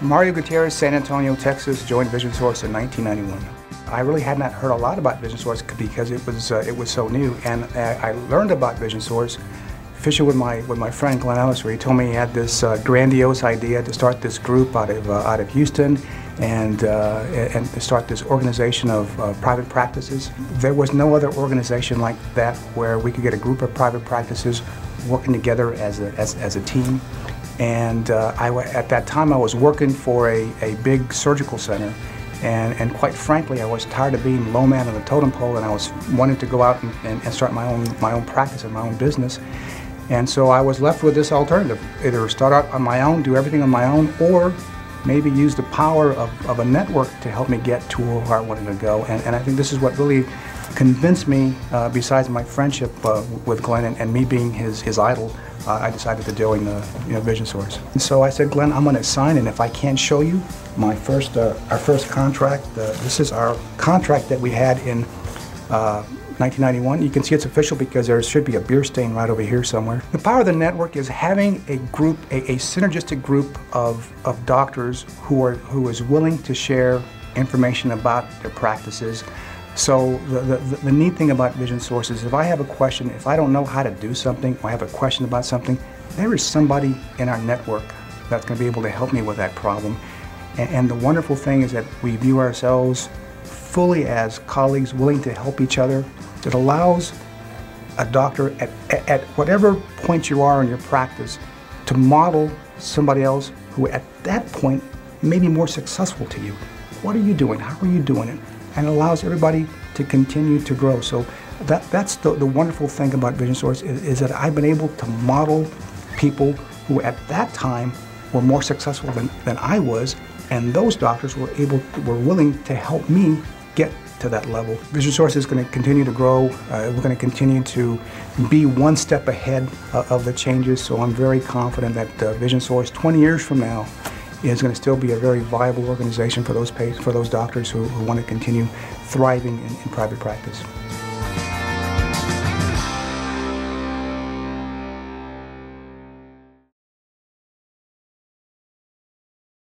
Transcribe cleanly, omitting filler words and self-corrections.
Mario Gutierrez, San Antonio, Texas, joined Vision Source in 1991. I really had not heard a lot about Vision Source because it was so new, and I learned about Vision Source fishing with my friend Glenn Ellis, where he told me he had this grandiose idea to start this group out of Houston and to start this organization of private practices. There was no other organization like that where we could get a group of private practices working together as a team. And at that time I was working for a big surgical center, and quite frankly I was tired of being low man on the totem pole, and I was wanting to go out and start my own practice and my own business. And so I was left with this alternative: either start out on my own, do everything on my own, or maybe use the power of a network to help me get to where I wanted to go. And I think this is what really convinced me, besides my friendship with Glenn and me being his idol. I decided to join Vision Source. And so I said, Glenn, I'm going to sign, and if I can't show you my our first contract, this is our contract that we had in 1991. You can see it's official because there should be a beer stain right over here somewhere. The power of the network is having a group, a synergistic group of doctors who is willing to share information about their practices. So the neat thing about Vision Source is if I have a question, if I don't know how to do something, or I have a question about something, there is somebody in our network that's going to be able to help me with that problem. And the wonderful thing is that we view ourselves fully as colleagues willing to help each other. It allows a doctor at whatever point you are in your practice to model somebody else who at that point may be more successful to you. What are you doing? How are you doing it? And it allows everybody to continue to grow. So that's the wonderful thing about Vision Source is that I've been able to model people who at that time were more successful than I was, and those doctors were willing to help me get to that level. Vision Source is going to continue to grow. We're going to continue to be one step ahead of the changes, so I'm very confident that Vision Source 20 years from now is going to still be a very viable organization for those doctors who want to continue thriving in private practice.